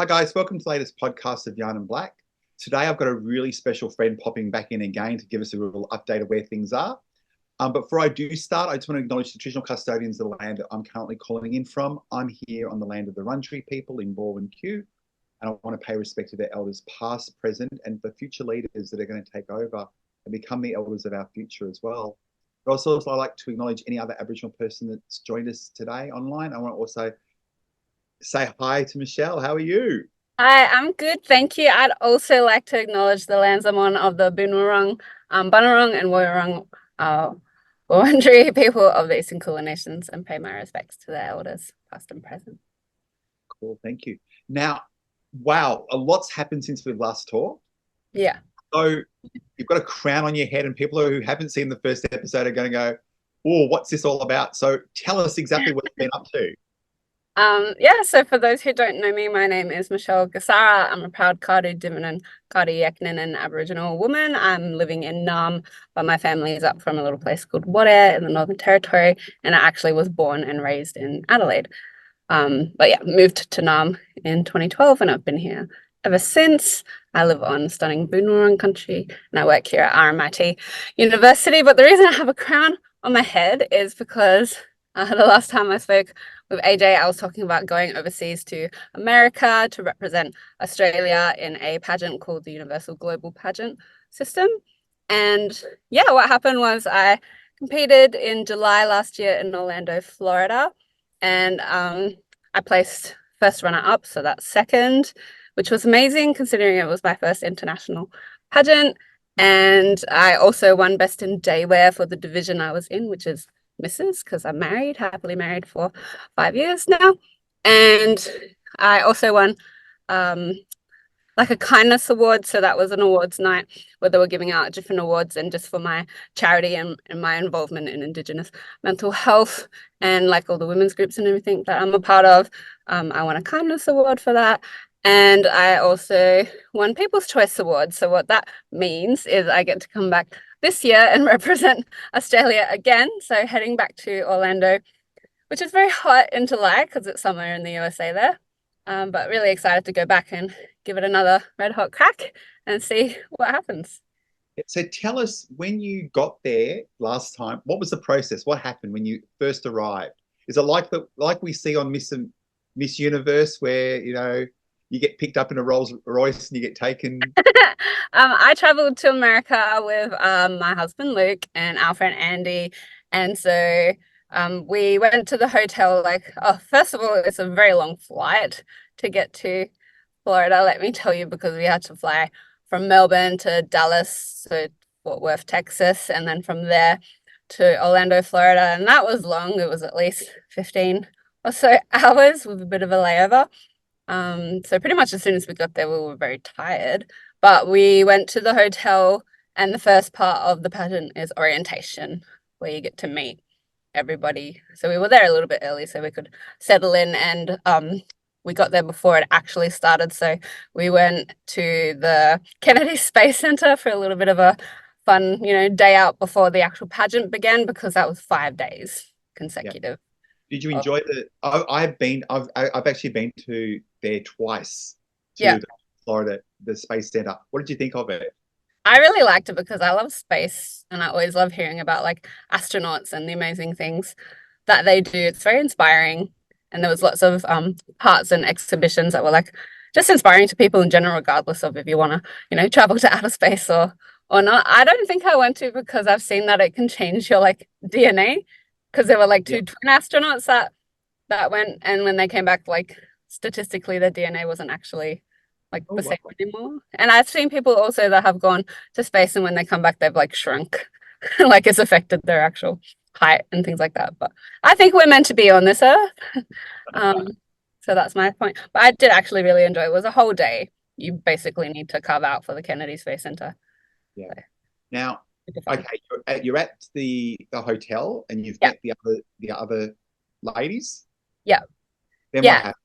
Hi guys, welcome to the latest podcast of YarninBlack. Today I've got a really special friend popping back in again to give us a real update of where things are. But before I do start, I just want to acknowledge the traditional custodians of the land that I'm currently calling in from. I'm here on the land of the Wurundjeri people in Boonwurrung Country, and I want to pay respect to their elders past, present, and the future leaders that are going to take over and become the elders of our future as well. But also, I'd like to acknowledge any other Aboriginal person that's joined us today online. I want to also say hi to Michelle. How are you? Hi, I'm good, thank you. I'd also like to acknowledge the lands I'm on of the Bunurong, Bunurong and Boonwurrung Country people of the Eastern Kulin Nations and pay my respects to their elders, past and present. Cool, thank you. Now, wow, a lot's happened since we last talked. Yeah. So you've got a crown on your head, and people who haven't seen the first episode are going to go, "Oh, what's this all about?" So tell us exactly what you've been up to. So for those who don't know me, my name is Michelle Gissara. I'm a proud Kardu Diminin, Kardu Yek Neninh Aboriginal woman. I'm living in Narrm, but my family is up from a little place called Wadeye in the Northern Territory, and I actually was born and raised in Adelaide. But yeah, moved to Narrm in 2012, and I've been here ever since. I live on stunning Boonwurrung Country, and I work here at RMIT University. But the reason I have a crown on my head is because the last time I spoke with AJ, I was talking about going overseas to America to represent Australia in a pageant called the Universal Global Pageant System. And yeah, what happened was I competed in July last year in Orlando, Florida, and I placed first runner up, so that's second, which was amazing considering it was my first international pageant. And I also won best in daywear for the division I was in, which is Mrs. because I'm married, happily married for 5 years now. And I also won like a kindness award. So that was an awards night where they were giving out different awards and just for my charity and my involvement in Indigenous mental health and like all the women's groups and everything that I'm a part of. I won a kindness award for that. And I also won People's Choice Award. So what that means is I get to come back this year and represent Australia again. So heading back to Orlando, which is very hot in July because it's summer in the USA there. But really excited to go back and give it another red hot crack and see what happens. So tell us, when you got there last time, what was the process? What happened when you first arrived? Is it like we see on Miss Universe, where you get picked up in a Rolls Royce and you get taken? I traveled to America with my husband Luke and our friend Andy, and so we went to the hotel. First of all, it's a very long flight to get to Florida, let me tell you, because we had to fly from Melbourne to Dallas, so Fort Worth, Texas, and then from there to Orlando, Florida, and that was long. It was at least 15 or so hours with a bit of a layover. So pretty much as soon as we got there, we were very tired. But we went to the hotel, and the first part of the pageant is orientation, where you get to meet everybody. So we were there a little bit early so we could settle in, and we got there before it actually started. So we went to the Kennedy Space Center for a little bit of a fun, day out before the actual pageant began, because that was 5 days consecutive. Did you enjoy I've actually been to there twice to Yeah. Florida, the Space Center. What did you think of it? I really liked it because I love space and I always love hearing about like astronauts and the amazing things that they do. It's very inspiring. And there was lots of parts and exhibitions that were like just inspiring to people in general, regardless of if you want to, travel to outer space or not. I don't think I went to because I've seen that it can change your like DNA, because there were like two twin astronauts that went, and when they came back, like statistically their DNA wasn't actually like the same anymore. And I've seen people also that have gone to space and when they come back they've like shrunk, like it's affected their actual height and things like that. But I think we're meant to be on this earth. So that's my point. But I did actually really enjoy it. It was a whole day. You basically need to carve out for the Kennedy Space Center. Yeah. So, Now, super fun. okay, you're at the hotel and you've Yeah. met the other ladies. Yeah. Then what Yeah. happens?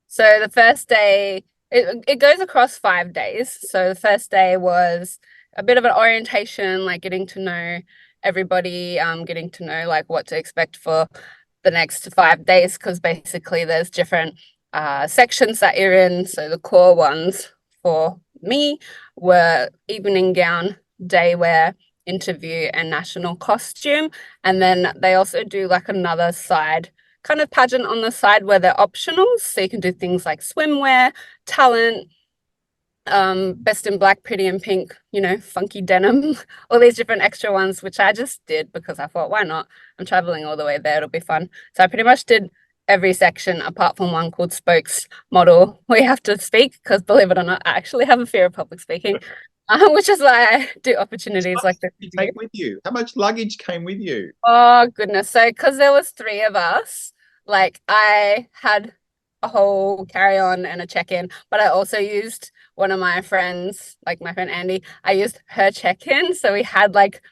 So the first day, it goes across 5 days. So the first day was a bit of an orientation, like getting to know everybody, getting to know like what to expect for the next 5 days, because basically there's different sections that you're in. So the core ones for me were evening gown, day wear, interview, and national costume. And then they also do like another side kind of pageant on the side where they're optional. So you can do things like swimwear, talent, best in black, pretty in pink, you know, funky denim, all these different extra ones, which I just did because I thought, why not? I'm traveling all the way there, it'll be fun. So I pretty much did every section apart from one called spokes model. We have to speak because, believe it or not, I actually have a fear of public speaking, which is why I do opportunities like this. Came with you? How much luggage came with you? Oh goodness. So because there was three of us, like I had a whole carry-on and a check-in, but I also used one of my friends, like my friend Andy, I used her check-in. So we had like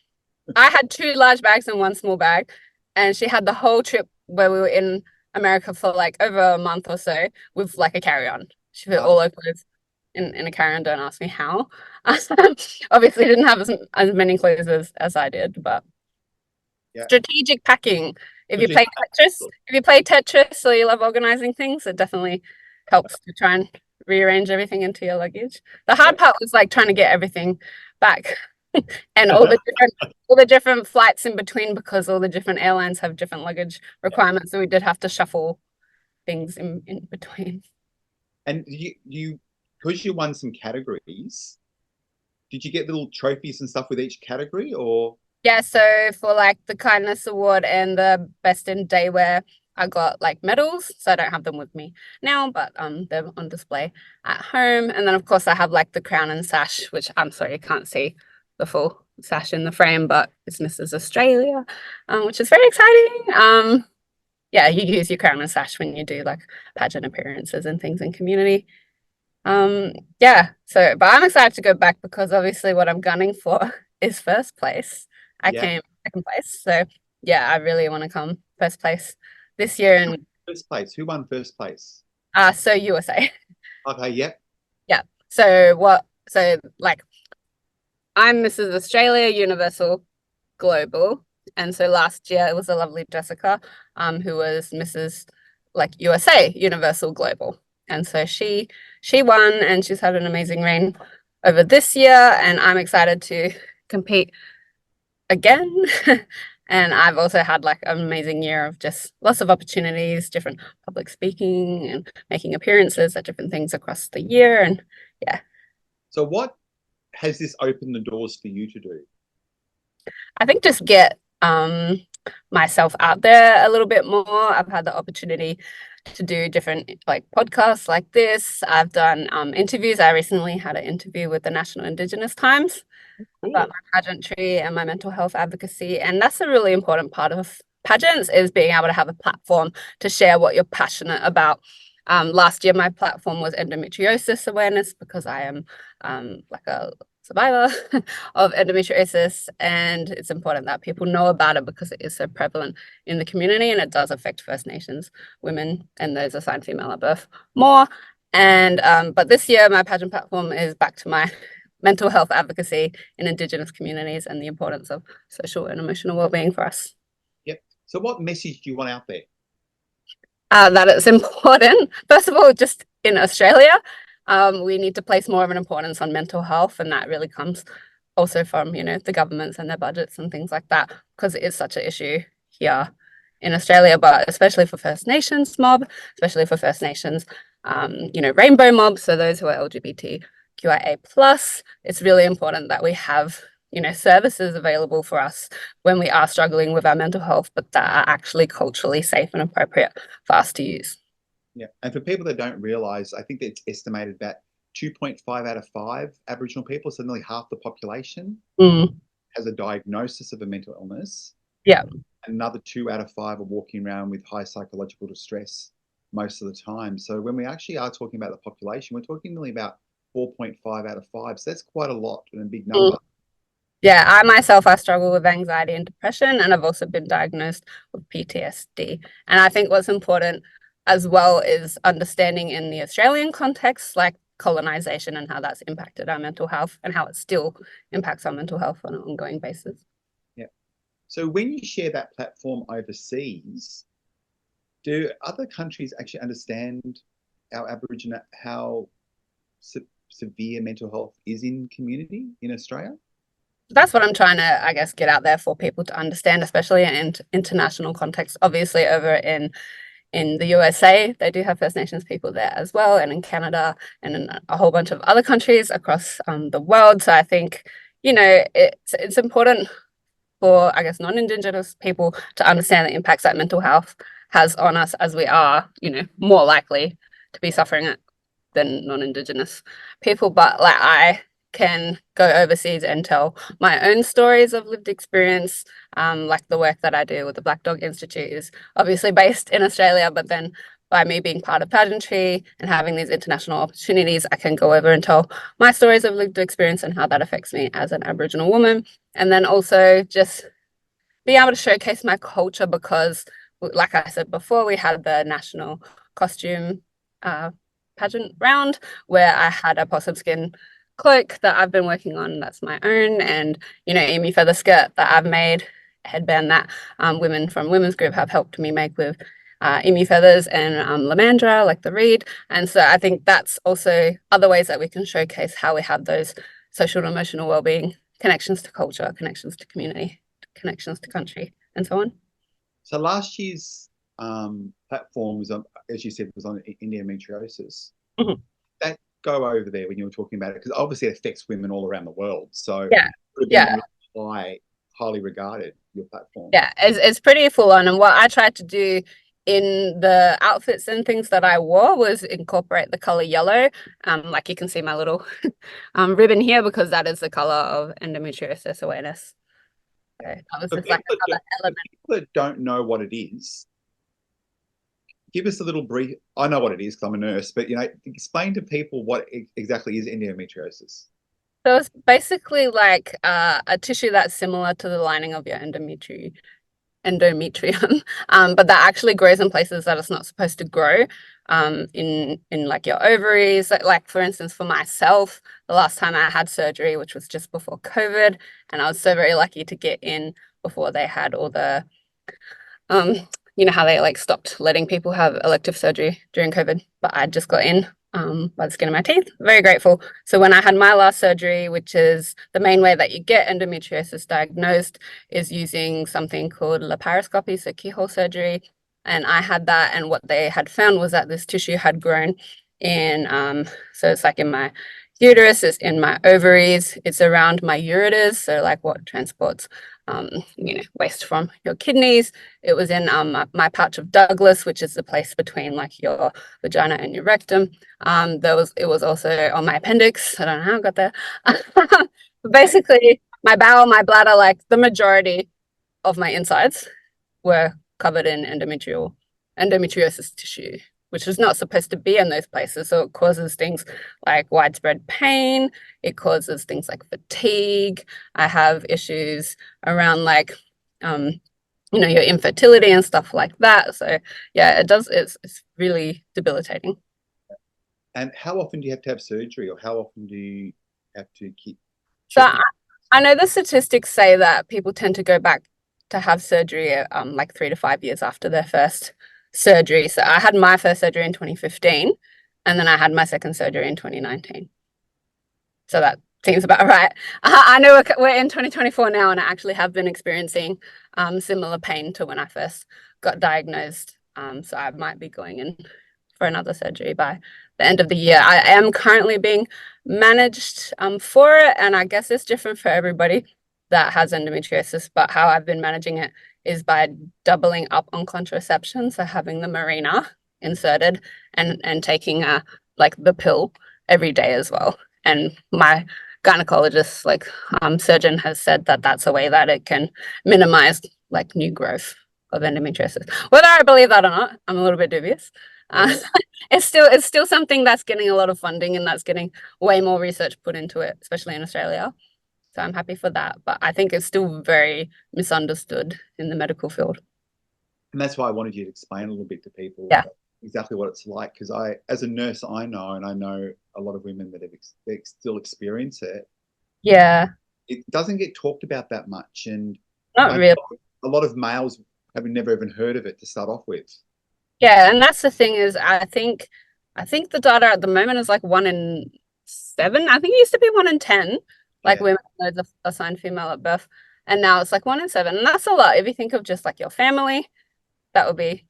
I had two large bags and one small bag, and she had the whole trip where we were in America for like over a month or so with like a carry-on. She fit all her clothes in a carry-on. Don't ask me how. Obviously didn't have as many clothes as I did, but strategic packing. If you play Tetris or you love organizing things, it definitely helps to try and rearrange everything into your luggage. The hard part was like trying to get everything back and all the different flights in between, because all the different airlines have different luggage requirements. So we did have to shuffle things in between. And you because you won some categories, did you get little trophies and stuff with each category, or? Yeah, so for like the kindness award and the best in day wear, I got like medals. So I don't have them with me now, but they're on display at home. And then of course I have like the crown and sash, which I'm sorry you can't see the full sash in the frame, but it's Mrs. Australia, which is very exciting. Yeah, you use your crown and sash when you do like pageant appearances and things in community. Yeah, so but I'm excited to go back because obviously what I'm gunning for is first place. I came second place, so yeah, I really want to come first place this year. And first place, who won first place? So USA. Okay, yep. Yeah. So like I'm Mrs. Australia Universal Global, and so last year it was the lovely Jessica, who was Mrs. like USA Universal Global. And so she won, and she's had an amazing reign over this year, and I'm excited to compete again. And I've also had like an amazing year of just lots of opportunities, different public speaking and making appearances at different things across the year. And yeah. So what has this opened the doors for you to do? I think just get myself out there a little bit more. I've had the opportunity to do different like podcasts like this. I've done interviews. I recently had an interview with the National Indigenous Times about my pageantry and my mental health advocacy. And that's a really important part of pageants, is being able to have a platform to share what you're passionate about. Last year, my platform was endometriosis awareness, because I am like a survivor of endometriosis, and it's important that people know about it because it is so prevalent in the community, and it does affect First Nations women and those assigned female at birth more. And but this year my pageant platform is back to my mental health advocacy in Indigenous communities and the importance of social and emotional well-being for us. Yep. So what message do you want out there? That it's important. First of all, just in Australia, we need to place more of an importance on mental health, and that really comes also from, you know, the governments and their budgets and things like that, because it is such an issue here in Australia, but especially for First Nations mob, especially for First Nations, you know, rainbow mob, so those who are LGBTQIA+, it's really important that we have, you know, services available for us when we are struggling with our mental health, but that are actually culturally safe and appropriate for us to use. Yeah, and for people that don't realise, I think that it's estimated that 2.5 out of 5 Aboriginal people, so nearly half the population, has a diagnosis of a mental illness. Yeah. Another 2 out of 5 are walking around with high psychological distress most of the time. So when we actually are talking about the population, we're talking nearly about 4.5 out of 5. So that's quite a lot and a big number. Yeah, I struggle with anxiety and depression, and I've also been diagnosed with PTSD. And I think what's important as well is understanding in the Australian context, like colonization and how that's impacted our mental health and how it still impacts our mental health on an ongoing basis. Yeah. So when you share that platform overseas, do other countries actually understand our Aboriginal, how severe mental health is in community in Australia? That's what I'm trying to, I guess, get out there for people to understand, especially in international context. Obviously, over in the USA, they do have First Nations people there as well, and in Canada, and in a whole bunch of other countries across the world. So I think, it's important for, I guess, non-Indigenous people to understand the impacts that mental health has on us, as we are, more likely to be suffering it than non-Indigenous people. But like, I can go overseas and tell my own stories of lived experience. Like the work that I do with the Black Dog Institute is obviously based in Australia, but then by me being part of pageantry and having these international opportunities, I can go over and tell my stories of lived experience and how that affects me as an Aboriginal woman. And then also just being able to showcase my culture because, like I said before, we had the national costume pageant round where I had a possum skin cloak that I've been working on that's my own, and emu feather skirt that I've made, headband that women from women's group have helped me make with emu feathers and lamandra, like the reed. And so I think that's also other ways that we can showcase how we have those social and emotional well-being, connections to culture, connections to community, connections to country, and so on. So last year's platform was on, as you said, was on endometriosis. Mm-hmm. That go over there when you were talking about it, because obviously it affects women all around the world. So yeah, highly regarded, your platform. Yeah, it's pretty full on. And what I tried to do in the outfits and things that I wore was incorporate the color yellow. Like you can see my little ribbon here because that is the color of endometriosis awareness. So that was just like another element. For people that don't know what it is, give us a little brief. I know what it is because I'm a nurse, but explain to people what exactly is endometriosis. So it's basically like a tissue that's similar to the lining of your endometrium, but that actually grows in places that it's not supposed to grow, in like your ovaries. Like for instance, for myself, the last time I had surgery, which was just before COVID, and I was so very lucky to get in before they had all the how they like stopped letting people have elective surgery during COVID, but I just got in by the skin of my teeth. Very grateful. So when I had my last surgery, which is the main way that you get endometriosis diagnosed, is using something called laparoscopy, so keyhole surgery. And I had that, and what they had found was that this tissue had grown in, so it's like in my uterus, it's in my ovaries, it's around my ureters, so like what transports waste from your kidneys. It was in my pouch of Douglas, which is the place between like your vagina and your rectum. It was also on my appendix. I don't know how I got there. But basically, my bowel, my bladder, like the majority of my insides were covered in endometriosis tissue, which is not supposed to be in those places. So it causes things like widespread pain. It causes things like fatigue. I have issues around like, your infertility and stuff like that. So yeah, it does. It's really debilitating. And how often do you have to have surgery, or how often do you have to keep? So I know the statistics say that people tend to go back to have surgery like 3 to 5 years after their first surgery. So I had my first surgery in 2015, and then I had my second surgery in 2019. So that seems about right. I know we're in 2024 now, and I actually have been experiencing similar pain to when I first got diagnosed. So I might be going in for another surgery by the end of the year. I am currently being managed for it, and I guess it's different for everybody that has endometriosis, but how I've been managing it is by doubling up on contraception, so having the Mirena inserted and taking like the pill every day as well. And my gynecologist, like surgeon, has said that that's a way that it can minimize like new growth of endometriosis. Whether I believe that or not, I'm a little bit dubious. It's still something that's getting a lot of funding, and that's getting way more research put into it, especially in Australia. So I'm happy for that, but I think it's still very misunderstood in the medical field. And that's why I wanted you to explain a little bit to people exactly what it's like, because as a nurse, I know a lot of women that still experience it. Yeah. It doesn't get talked about that much, and not really. A lot of males have never even heard of it to start off with. Yeah, and that's the thing is, I think I think the data at the moment is like 1 in 7. I think it used to be 1 in 10, like Yeah. women are assigned female at birth. And now it's like 1 in 7. And that's a lot. If you think of just like your family, that would be,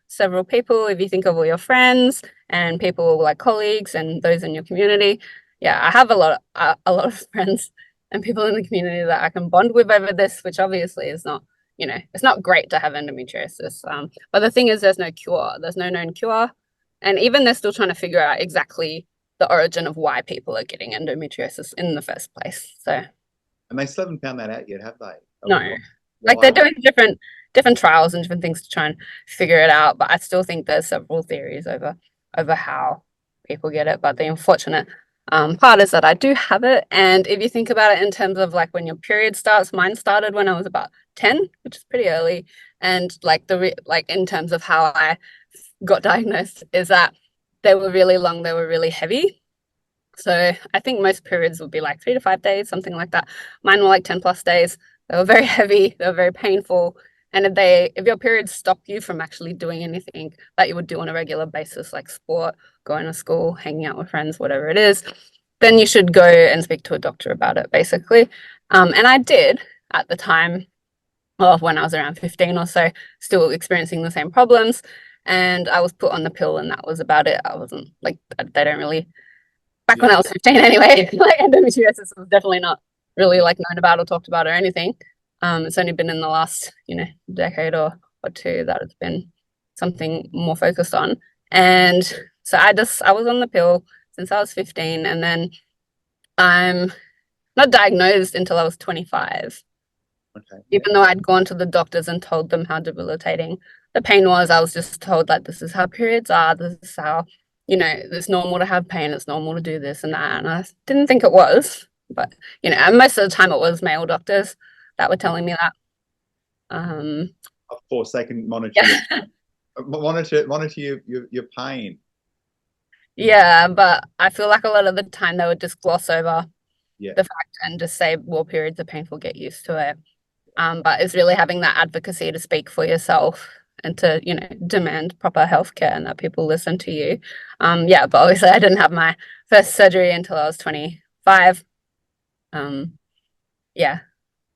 several people. If you think of all your friends and people like colleagues and those in your community. Yeah, I have a lot of friends and people in the community that I can bond with over this, which obviously is not, it's not great to have endometriosis. But the thing is, there's no cure. There's no known cure. And even they're still trying to figure out exactly the origin of why people are getting endometriosis in the first place. So, And they still haven't found that out yet, have they? no, like they're Why? doing different trials and different things to try and figure it out. But I still think there's several theories over how people get it. But the unfortunate part is that I do have it. And if you think about it in terms of like when your period starts, mine started when I was about 10, which is pretty early. And like like in terms of how I got diagnosed is that they were really long, they were really heavy. So I think most periods would be like 3 to 5 days, something like that. Mine were like 10 plus days. They were very heavy, they were very painful. And if your periods stop you from actually doing anything that you would do on a regular basis, like sport, going to school, hanging out with friends, whatever it is, then you should go and speak to a doctor about it, basically. And I did at the time, well, when I was around 15 or so, still experiencing the same problems. And I was put on the pill, and that was about it. I wasn't like, they don't really, back when I was 15 anyway, like endometriosis was definitely not really like known about or talked about or anything. It's only been in the last, decade or two that it's been something more focused on. And so I was on the pill since I was 15, and then I'm not diagnosed until I was 25. Okay. Even though I'd gone to the doctors and told them how debilitating the pain was, I was just told that this is how periods are, this is how, it's normal to have pain, it's normal to do this and that. And I didn't think it was, but, and most of the time it was male doctors that were telling me that. Of course, they can monitor Yeah. monitor your pain. Yeah, but I feel like a lot of the time they would just gloss over Yeah. the fact and just say, well, periods are painful, get used to it. But it's really having that advocacy to speak for yourself and to, demand proper healthcare and that people listen to you. Yeah, but obviously I didn't have my first surgery until I was 25. Yeah,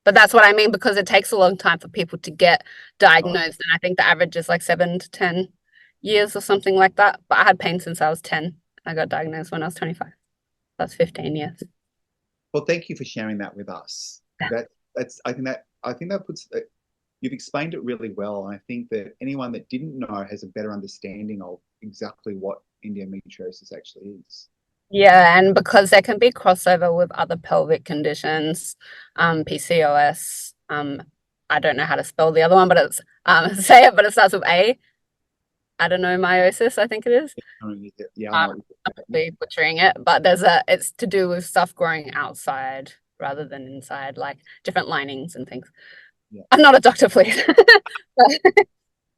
but that's what I mean, because it takes a long time for people to get diagnosed. And I think the average is like 7 to 10 years or something like that. But I had pain since I was 10. I got diagnosed when I was 25. That's 15 years. Well, thank you for sharing that with us. Yeah. I think that puts you've explained it really well. And I think that anyone that didn't know has a better understanding of exactly what endometriosis actually is. Yeah, and because there can be crossover with other pelvic conditions, PCOS. I don't know how to spell the other one, but it's say it, but it starts with A. Adenomyosis, I think it is. Yeah, I'm probably butchering it, but it's to do with stuff growing outside rather than inside, like different linings and things. Yeah. I'm not a doctor, please.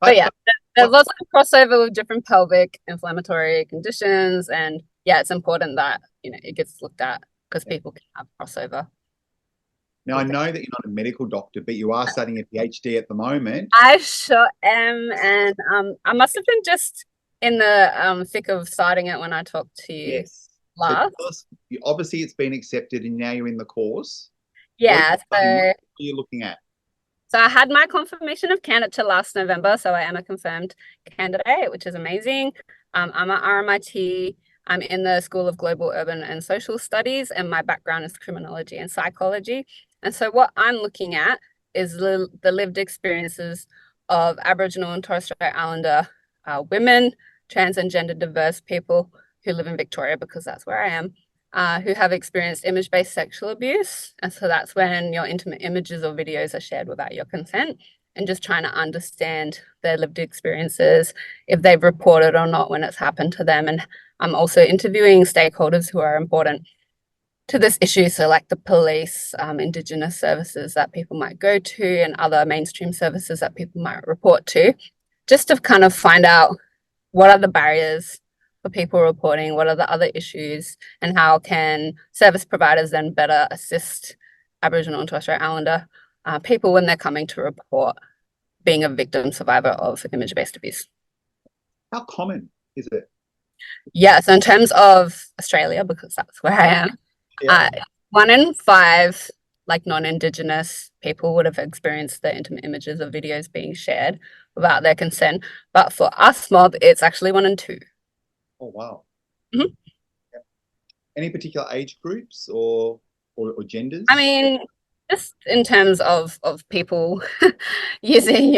But yeah, there's lots of crossover with different pelvic inflammatory conditions, and yeah, it's important that it gets looked at because people can have crossover. Now, I know that you're not a medical doctor, but you are studying a PhD at the moment. I sure am, and I must have been just in the thick of starting it when I talked to you Yes. last. So tell us, obviously it's been accepted and now you're in the course. Yeah, what are you looking at? So I had my confirmation of candidature last November, so I am a confirmed candidate, which is amazing. I'm at RMIT. I'm in the School of Global Urban and Social Studies, and my background is criminology and psychology. And so what I'm looking at is the lived experiences of Aboriginal and Torres Strait Islander women, trans and gender diverse people who live in Victoria, because that's where I am, who have experienced image-based sexual abuse. And so that's when your intimate images or videos are shared without your consent, and just trying to understand their lived experiences, if they've reported or not when it's happened to them. And I'm also interviewing stakeholders who are important to this issue. So like the police, Indigenous services that people might go to, and other mainstream services that people might report to, just to kind of find out what are the barriers for people reporting, what are the other issues, and how can service providers then better assist Aboriginal and Torres Strait Islander people when they're coming to report being a victim survivor of image-based abuse. How common is it? Yeah, so in terms of Australia, because that's where I am, Yeah. 1 in 5 like non-Indigenous people would have experienced the intimate images or videos being shared without their consent. But for us mob, it's actually 1 in 2. Oh, wow. Mhm. Any particular age groups or genders? I mean, just in terms of people using,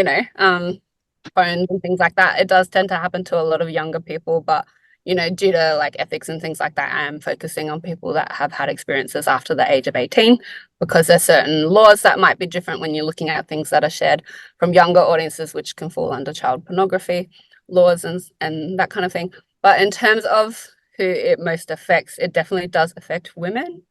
phones and things like that, it does tend to happen to a lot of younger people, but due to like ethics and things like that, I am focusing on people that have had experiences after the age of 18, because there's certain laws that might be different when you're looking at things that are shared from younger audiences, which can fall under child pornography laws and that kind of thing. But in terms of who it most affects, it definitely does affect women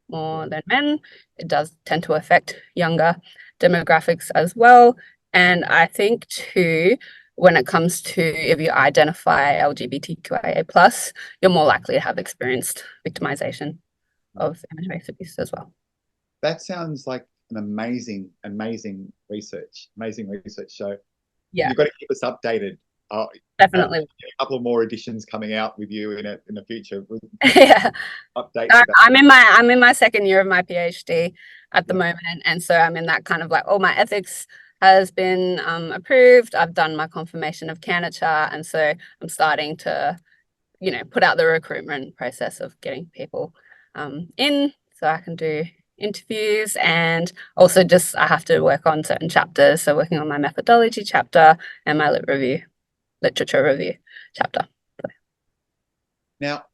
more than men. It does tend to affect younger demographics as well. And I think too, when it comes to if you identify LGBTQIA plus, you're more likely to have experienced victimization of image-based abuse as well. That sounds like an amazing research. So Yeah, you've got to keep us updated. definitely. A couple of more editions coming out with you in the future with Yeah. updates. I'm in my second year of my PhD at the moment, and so I'm in that kind of like, all my ethics has been approved. I've done my confirmation of candidature, and so I'm starting to, put out the recruitment process of getting people in so I can do interviews, and also just I have to work on certain chapters. So working on my methodology chapter and my literature review chapter. Now,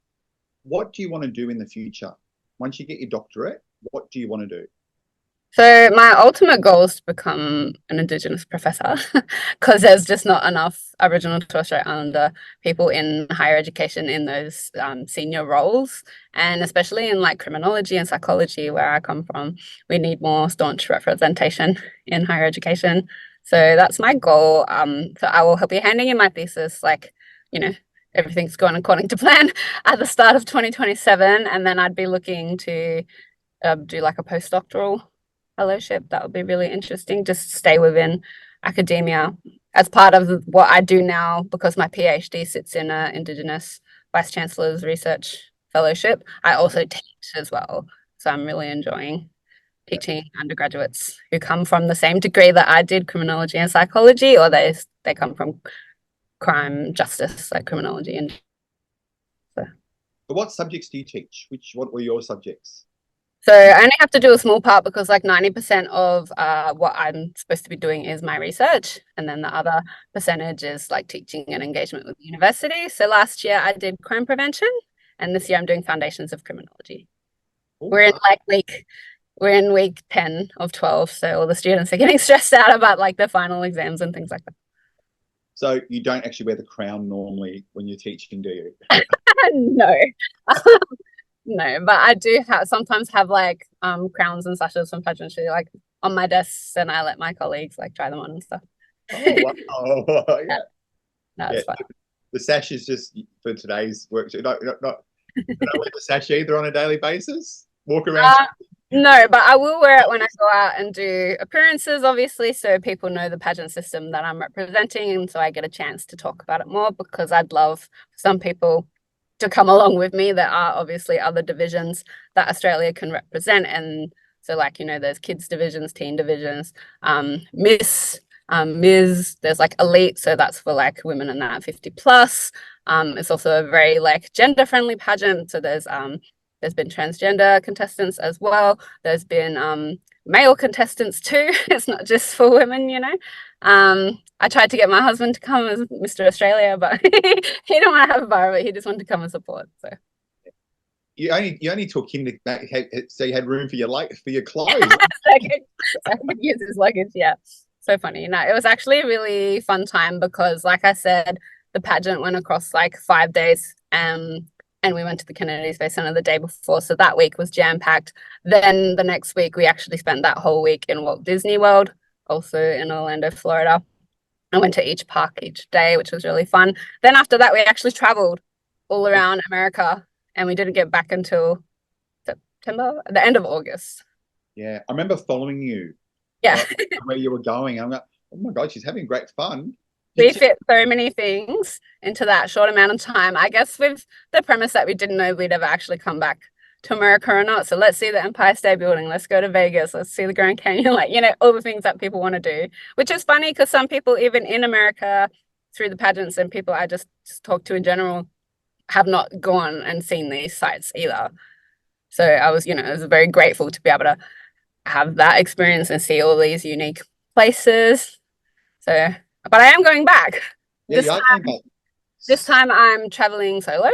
what do you want to do in the future? Once you get your doctorate, what do you want to do? So my ultimate goal is to become an Indigenous professor, because there's just not enough Aboriginal and Torres Strait Islander people in higher education in those senior roles, and especially in like criminology and psychology, where I come from, we need more staunch representation in higher education. So that's my goal. So I will be handing in my thesis, like, everything's going according to plan at the start of 2027, and then I'd be looking to do like a postdoctoral fellowship. That would be really interesting. Just stay within academia as part of what I do now, because my PhD sits in a Indigenous Vice Chancellor's Research Fellowship. I also teach as well. So I'm really enjoying teaching undergraduates who come from the same degree that I did, criminology and psychology, or they come from crime justice, like criminology. And so. But what subjects do you teach? What were your subjects? So I only have to do a small part, because like 90% of what I'm supposed to be doing is my research, and then the other percentage is like teaching and engagement with the university. So last year I did crime prevention, and this year I'm doing foundations of criminology. Oh, We're in wow. we're in week 10 of 12, so all the students are getting stressed out about like the final exams and things like that. So you don't actually wear the crown normally when you're teaching, do you? No. No, but I do sometimes have like crowns and sashes from pageantry like on my desk, and I let my colleagues like try them on and stuff. Oh, wow. Yeah. No, Yeah. it's fun. The sash is just for today's work. Not wear the sash either on a daily basis. Walk around. No, but I will wear it when I go out and do appearances, obviously, so people know the pageant system that I'm representing, and so I get a chance to talk about it more, because I'd love some people to come along with me. There are obviously other divisions that Australia can represent, and so like, there's kids divisions, teen divisions, Miss, Ms, there's like elite, so that's for like women in that 50 plus. It's also a very like gender friendly pageant, so there's been transgender contestants as well. There's been male contestants too. It's not just for women. I tried to get my husband to come as Mr. Australia, but he didn't want to have a bar, but he just wanted to come and support. So You only took him so you had room for your clothes. so I could use his luggage. Yeah, so funny. It was actually a really fun time, because, like I said, the pageant went across like 5 days. And we went to the Kennedy Space Center the day before, so that week was jam-packed. Then the next week, we actually spent that whole week in Walt Disney World, also in Orlando, Florida. I went to each park each day, which was really fun. Then after that, we actually traveled all around America, and we didn't get back until September, the end of August. Yeah, I remember following you. Yeah. Where you were going. I'm like, oh my God, she's having great fun. we fit so many things into that short amount of time. I guess with the premise that we didn't know we'd ever actually come back to America or not. So let's see the Empire State Building. Let's go to Vegas. Let's see the Grand Canyon. Like, all the things that people want to do, which is funny because some people, even in America, through the pageants and people I just talk to in general, have not gone and seen these sites either. So I was very grateful to be able to have that experience and see all these unique places. So, but I am going back. Yeah, you are going back. This time I'm traveling solo.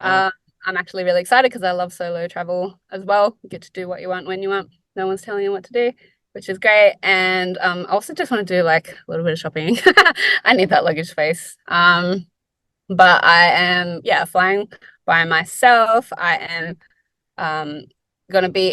I'm actually really excited because I love solo travel as well. You get to do what you want when you want. No one's telling you what to do, which is great. And I also just want to do like a little bit of shopping. I need that luggage space. But I am, flying by myself. I am going to be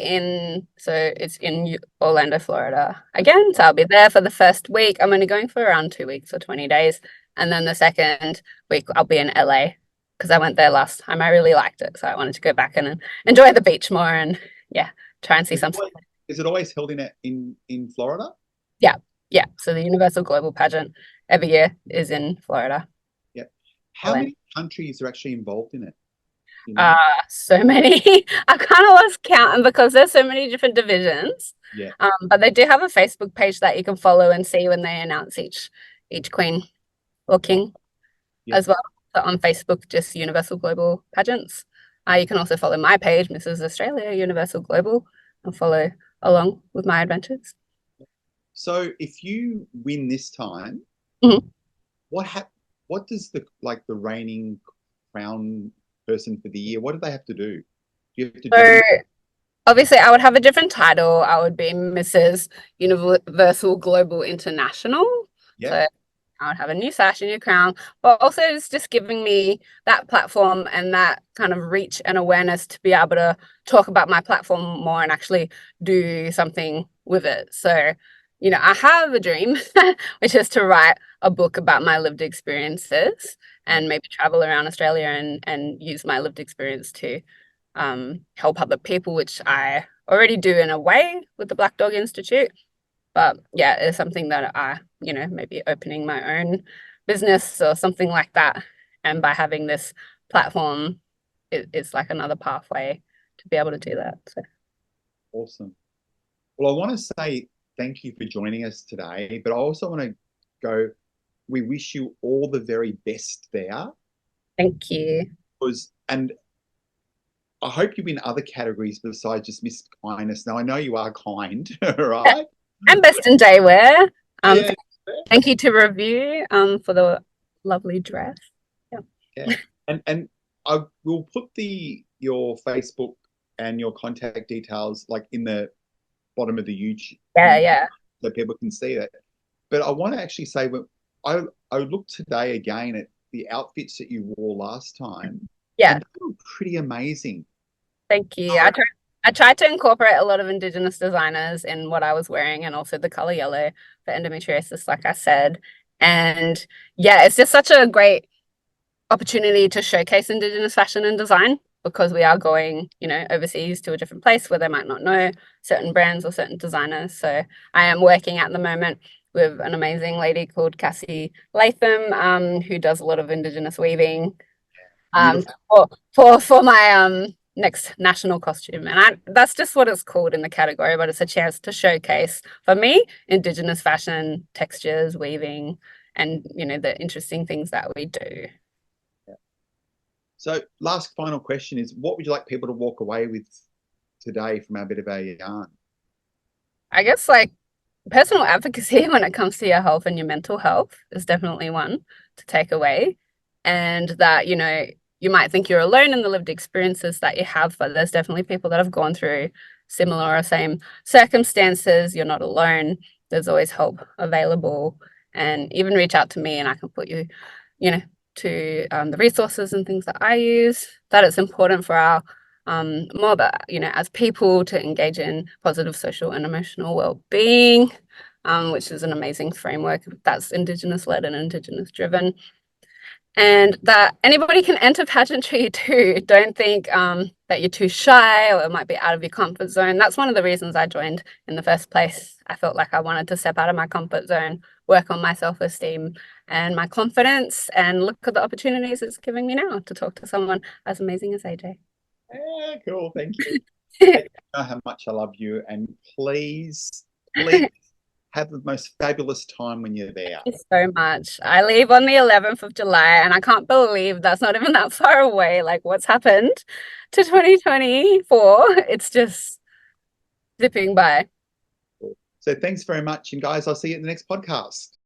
so it's in Orlando, Florida again. So I'll be there for the first week. I'm only going for around 2 weeks or 20 days. And then the second week I'll be in LA because I went there last time. I really liked it. So I wanted to go back and enjoy the beach more and try and see something. Is it always held in Florida? Yeah. Yeah. So the Universal Global Pageant every year is in Florida. Yeah. How many countries are actually involved in it? So many. I kind of lost count because there's so many different divisions. Yeah. But they do have a Facebook page that you can follow and see when they announce each queen or king as well. So on Facebook, just Universal Global Pageants. You can also follow my page, Mrs. Australia Universal Global, and follow along with my adventures. So if you win this time, what does the reigning crown person for the year, what do they have to do? Obviously I would have a different title. I would be Mrs. Universal Global International. Yeah. So I would have a new sash, a new crown, but also it's just giving me that platform and that kind of reach and awareness to be able to talk about my platform more and actually do something with it. So, I have a dream, which is to write a book about my lived experiences and maybe travel around Australia and use my lived experience to help other people, which I already do in a way with the Black Dog Institute. But yeah, it's something that I, maybe opening my own business or something like that. And by having this platform, it's like another pathway to be able to do that. So. Awesome. Well, I want to say thank you for joining us today, but I also want to go, we wish you all the very best there. Thank you. And I hope you win other categories besides just Miss Kindness. Now, I know you are kind, right? And Best in Day Wear. Thank you to Review for the lovely dress. Yeah. And I will put your Facebook and your contact details like in the bottom of the YouTube. Yeah. So people can see it. But I want to actually say, I looked today again at the outfits that you wore last time. Yeah. And they were pretty amazing. Thank you. I tried to incorporate a lot of Indigenous designers in what I was wearing and also the color yellow for endometriosis, like I said. And yeah, it's just such a great opportunity to showcase Indigenous fashion and design because we are going, overseas to a different place where they might not know certain brands or certain designers. So I am working at the moment with an amazing lady called Cassie Latham, who does a lot of Indigenous weaving for my next national costume. And that's just what it's called in the category, but it's a chance to showcase, for me, Indigenous fashion, textures, weaving, and, the interesting things that we do. Yeah. So last final question is, what would you like people to walk away with today from our bit of our yarn? I guess personal advocacy when it comes to your health and your mental health is definitely one to take away. And that, you might think you're alone in the lived experiences that you have, but there's definitely people that have gone through similar or same circumstances. You're not alone. There's always help available. And even reach out to me and I can put you, to the resources and things that I use. That it's important for our more that, as people to engage in positive social and emotional well-being, which is an amazing framework that's Indigenous-led and Indigenous-driven. and that anybody can enter pageantry too. Don't think that you're too shy or it might be out of your comfort zone. That's one of the reasons I joined in the first place. I felt like I wanted to step out of my comfort zone, work on my self-esteem and my confidence, and look at the opportunities it's giving me now to talk to someone as amazing as AJ. Yeah, cool. Thank you. You know how much I love you, and please have the most fabulous time when you're there. Thank you so much. I leave on the 11th of July, and I can't believe that's not even that far away. Like, what's happened to 2024? It's just zipping by. So thanks very much, and guys, I'll see you in the next podcast.